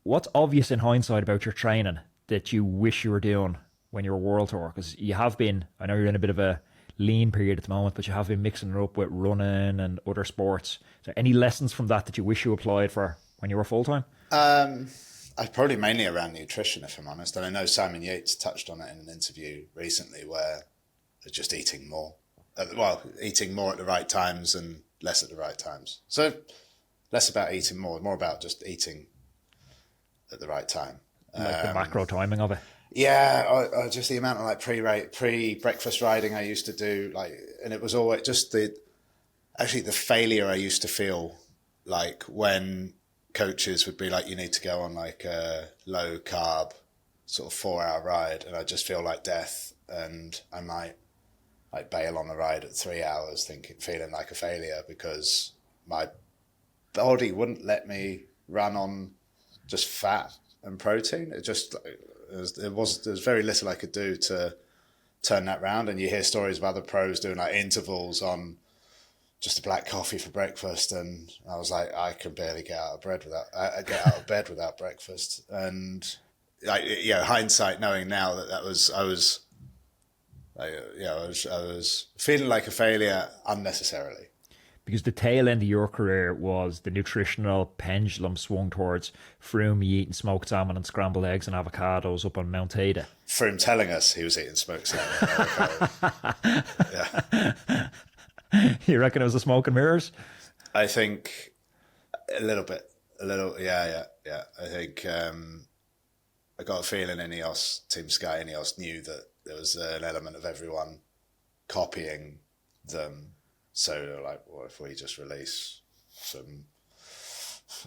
what's obvious in hindsight about your training that you wish you were doing when you were World Tour? Because you have been, I know you're in a bit of a lean period at the moment, but you have been mixing it up with running and other sports. So any lessons from that you wish you applied for when you were full-time? I probably mainly around nutrition, if I'm honest. And I know Simon Yates touched on it in an interview recently where they're just eating more. Eating more at the right times and less at the right times. So less about eating more about just eating at the right time. Like the macro timing of it. Yeah, just the amount of like pre-breakfast riding I used to do, and it was always just the failure I used to feel like when coaches would be like, you need to go on like a low carb sort of 4-hour ride, and I just feel like death, and I might like bail on the ride at 3 hours feeling like a failure because my body wouldn't let me run on just fat and protein. There was very little I could do to turn that round. And you hear stories of other pros doing like intervals on just a black coffee for breakfast, and I was like, I can barely get out of bed without breakfast. And hindsight, knowing now I was feeling like a failure unnecessarily. Because the tail end of your career was the nutritional pendulum swung towards Froome eating smoked salmon and scrambled eggs and avocados up on Mount Ada. Froome telling us he was eating smoked salmon and avocados. Yeah. You reckon it was the smoke and mirrors? I think a little bit. Yeah. I think I got a feeling Team Sky Ineos knew that there was an element of everyone copying them. So they're like, well, if we just release some,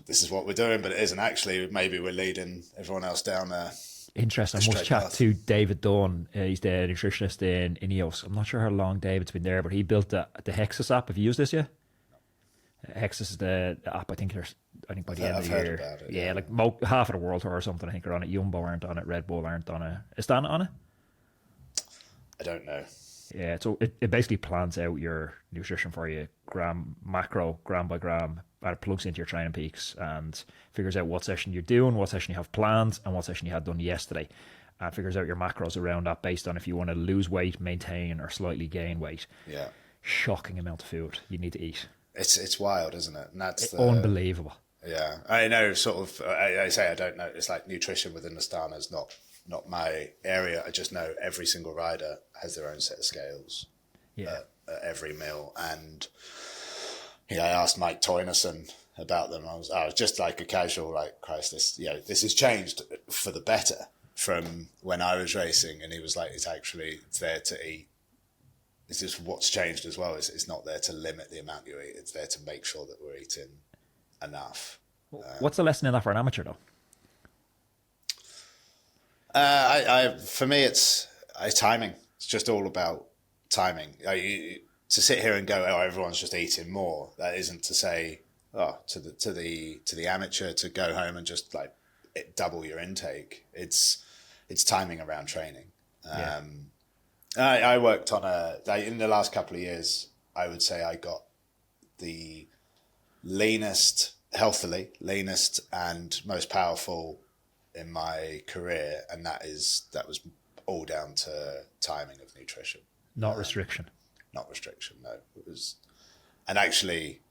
this is what we're doing, but it isn't actually. Maybe we're leading everyone else down there. Interesting. I must chat to David Dunn. He's the nutritionist in Ineos. I'm not sure how long David's been there, but he built the Hexus app. Have you used this yet? No. Hexus is the app. I think by the end of the year. About it, yeah, like half of the World Tour or something. I think are on it. Jumbo aren't on it. Red Bull aren't on it. Is Astana on it? I don't know. Yeah, so it basically plans out your nutrition for you, macro, gram by gram, and it plugs into your training peaks and figures out what session you're doing, what session you have planned, and what session you had done yesterday. And figures out your macros around that based on if you want to lose weight, maintain, or slightly gain weight. Yeah. Shocking amount of food you need to eat. It's wild, isn't it? And that's unbelievable. Yeah. I know I say I don't know. It's like nutrition within Astana is not my area. I just know every single rider has their own set of scales at every meal. And I asked Mike Toynerson about them. I was just like a casual, like, Christ, this has changed for the better from when I was racing. And he was like, it's there to eat. It's just what's changed as well. It's not there to limit the amount you eat. It's there to make sure that we're eating enough. What's the lesson in that for an amateur though? For me, it's timing. It's just all about timing. To sit here and go, oh, everyone's just eating more. That isn't to say, to the amateur to go home and just like double your intake. It's timing around training. I worked on in the last couple of years, I would say I got the healthily leanest and most powerful in my career, and that was all down to timing of nutrition. Not restriction. Not restriction, no. It was, and actually,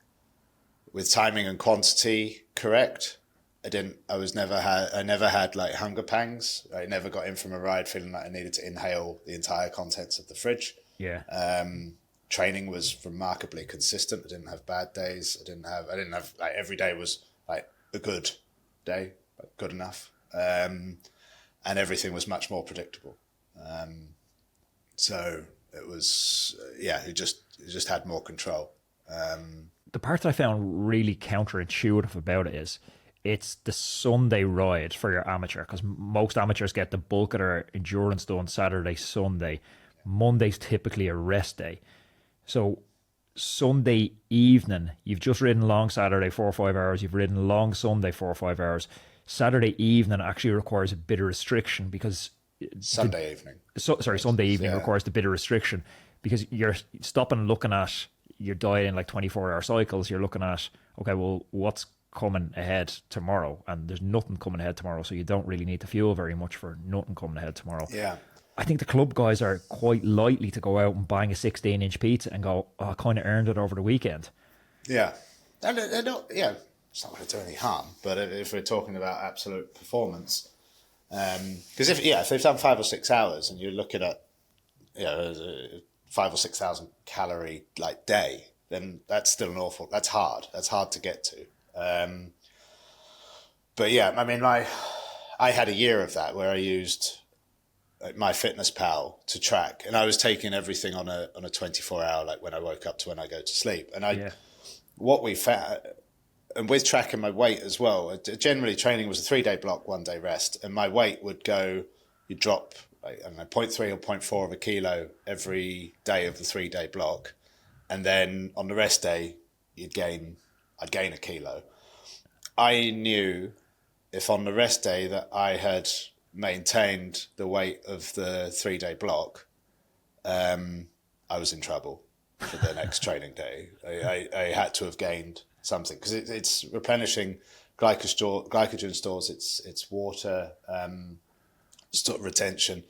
with timing and quantity correct, I never had like hunger pangs. I never got in from a ride feeling like I needed to inhale the entire contents of the fridge. Yeah. Training was remarkably consistent. I didn't have bad days. I didn't have like every day was like a good day, like good enough. And everything was much more predictable. So it was, it just had more control. The part that I found really counterintuitive about it is it's the Sunday ride for your amateur, because most amateurs get the bulk of their endurance done Saturday, Sunday. Monday's typically a rest day. So Sunday evening, you've just ridden long Saturday 4 or 5 hours, you've ridden long Sunday 4 or 5 hours. Saturday evening actually requires a bit of restriction because... Sunday evening requires the bit of restriction because you're stopping and looking at your diet in like 24-hour cycles. You're looking at, okay, well, what's coming ahead tomorrow, and there's nothing coming ahead tomorrow, so you don't really need to fuel very much for nothing coming ahead tomorrow. Yeah. I think the club guys are quite likely to go out and bang a 16-inch pizza and go, oh, I kind of earned it over the weekend. Yeah. And they're not, yeah, it's not going to do any harm, but if we're talking about absolute performance, because if they've done 5 or 6 hours and you're looking at, 5 or 6,000 calorie like day, then that's still that's hard to get to. But yeah, I mean, I had a year of that where I used my MyFitnessPal to track, and I was taking everything on a 24-hour, like when I woke up to when I go to sleep. And what we found, and with tracking my weight as well, generally training was a 3-day block, 1-day rest, and my weight would go, you drop, like, I don't know, 0.3 or 0.4 of a kilo every day of the 3-day block, and then on the rest day, I'd gain a kilo. I knew if on the rest day that I had maintained the weight of the 3-day block, I was in trouble for the next training day. I had to have gained something, because it's replenishing glycogen stores, it's water retention.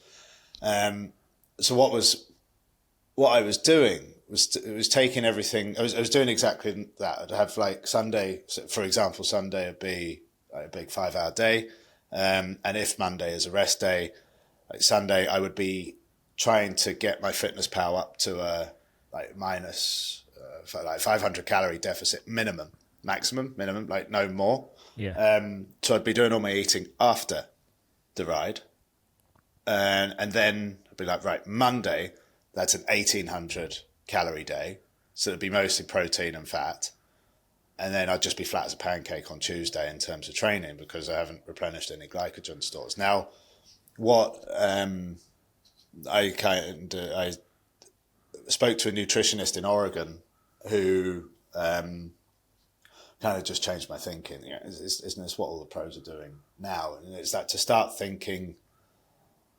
So what I was doing was taking everything. I was doing exactly that. I'd have like Sunday, for example, Sunday would be like a big 5-hour day. And if Monday is a rest day, like Sunday, I would be trying to get my MyFitnessPal up to a minus 500 calorie deficit maximum, like no more. Yeah. So I'd be doing all my eating after the ride. And then I'd be like, right, Monday, that's an 1,800 calorie day. So it'd be mostly protein and fat. And then I'd just be flat as a pancake on Tuesday in terms of training, because I haven't replenished any glycogen stores. Now, what I spoke to a nutritionist in Oregon who kind of just changed my thinking. Isn't this what all the pros are doing now? And it's that to start thinking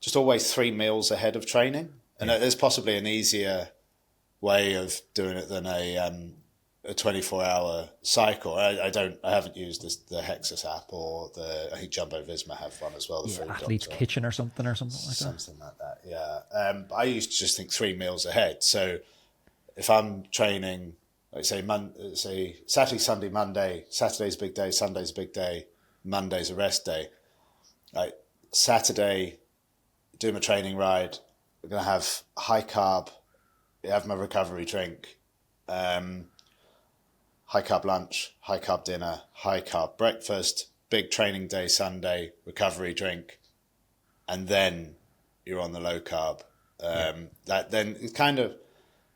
just always 3 meals ahead of training. And there's possibly an easier way of doing it than a 24-hour cycle. I haven't used the Hexus app, or I think Jumbo Visma have one as well. The Food Athlete's Doctor. Kitchen or something like that. Something like that, yeah. I used to just think 3 meals ahead. So if I'm training, like say Saturday, Sunday, Monday, Saturday's a big day, Sunday's a big day, Monday's a rest day. Like Saturday, do my training ride. We're going to have high carb, have my recovery drink, high carb lunch, high carb dinner, high carb breakfast, big training day Sunday, recovery drink, and then you're on the low carb. That then it's kind of,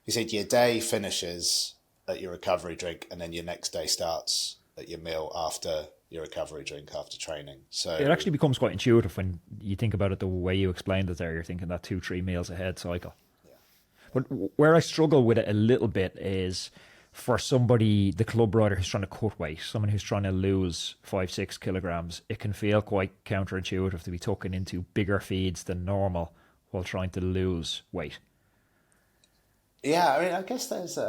you said your day finishes at your recovery drink, and then your next day starts at your meal after your recovery drink after training. So it actually becomes quite intuitive when you think about it the way you explained it there. You're thinking that 2-3 meals ahead cycle. Yeah. But where I struggle with it a little bit is for somebody, the club rider who's trying to cut weight, someone who's trying to lose 5-6 kilograms, it can feel quite counterintuitive to be tucking into bigger feeds than normal while trying to lose weight. Yeah, I mean, I guess there's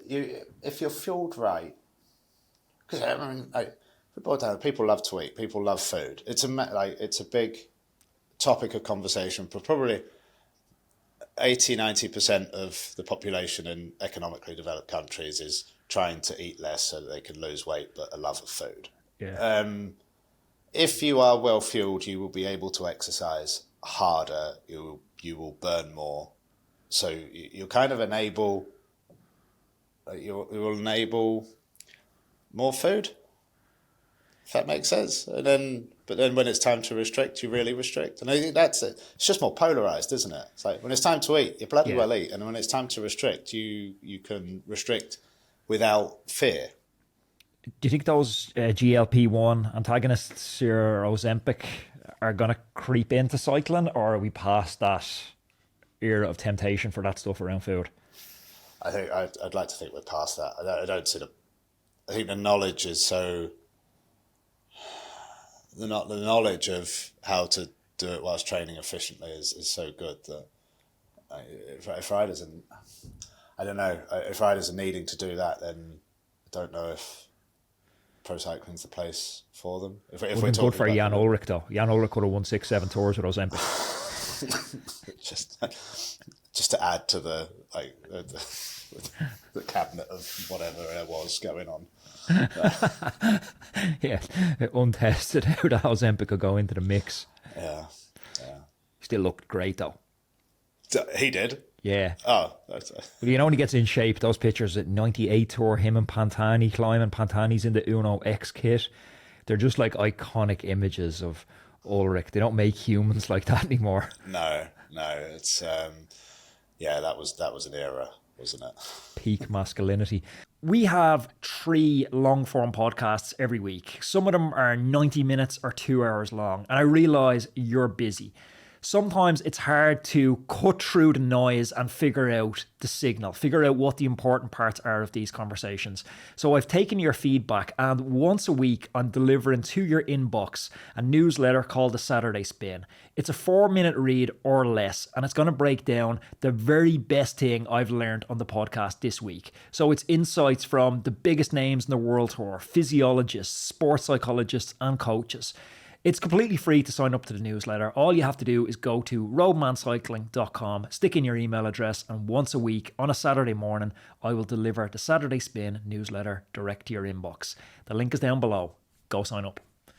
if you're fueled right, because I mean, people love to eat, people love food. It's a big topic of conversation for probably 80-90% of the population in economically developed countries is trying to eat less so that they can lose weight, but a love of food. Yeah. If you are well fueled, you will be able to exercise harder. You will burn more. So you kind of enable. You will enable more food, if that makes sense. But then when it's time to restrict, you really restrict. And I think that's it. It's just more polarized, isn't it? It's like when it's time to eat, you bloody well eat. And when it's time to restrict, you can restrict without fear. Do you think those GLP-1 antagonists, your Ozempic, are going to creep into cycling, or are we past that era of temptation for that stuff around food? I think I'd like to think we're past that. I don't see I think the knowledge is so. The knowledge of how to do it whilst training efficiently is so good that if riders if riders are needing to do that, then don't know if pro cycling's the place for them. If we're Wouldn't talking good for about, Jan Ulrich though. Jan Ulrich could have won 6-7 tours with Ozempic. just to add to the the cabinet of whatever it was going on. Yeah, untested how the Ozempic could go into the mix. Yeah. Still looked great though. So, he did. Yeah. Oh, that's Well, you know when he gets in shape, those pictures at 98 tour, him and Pantani climbing. Pantani's in the Uno X kit. They're just like iconic images of Ulrich. They don't make humans like that anymore. No. It's that was an era, wasn't it? Peak masculinity. We have 3 long-form podcasts every week. Some of them are 90 minutes or 2 hours long. And I realise you're busy. Sometimes it's hard to cut through the noise and figure out the signal, figure out what the important parts are of these conversations. So I've taken your feedback, and once a week I'm delivering to your inbox a newsletter called The Saturday Spin. It's a 4-minute read or less, and it's going to break down the very best thing I've learned on the podcast this week. So it's insights from the biggest names in the world tour, physiologists, sports psychologists and coaches. It's completely free to sign up to the newsletter. All you have to do is go to roadmancycling.com, stick in your email address, and once a week on a Saturday morning, I will deliver the Saturday Spin newsletter direct to your inbox. The link is down below. Go sign up.